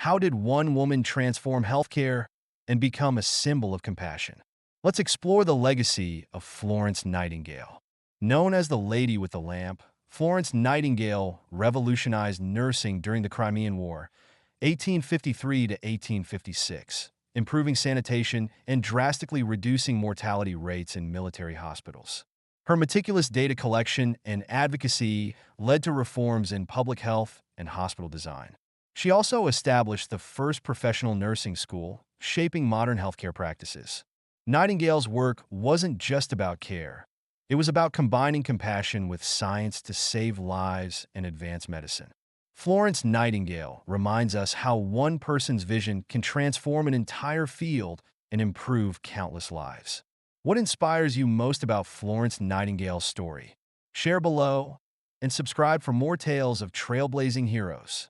How did one woman transform healthcare and become a symbol of compassion? Let's explore the legacy of Florence Nightingale. Known as the Lady with the Lamp, Florence Nightingale revolutionized nursing during the Crimean War, 1853 to 1856, improving sanitation and drastically reducing mortality rates in military hospitals. Her meticulous data collection and advocacy led to reforms in public health and hospital design. She also established the first professional nursing school, shaping modern healthcare practices. Nightingale's work wasn't just about care. It was about combining compassion with science to save lives and advance medicine. Florence Nightingale reminds us how one person's vision can transform an entire field and improve countless lives. What inspires you most about Florence Nightingale's story? Share below and subscribe for more tales of trailblazing heroes.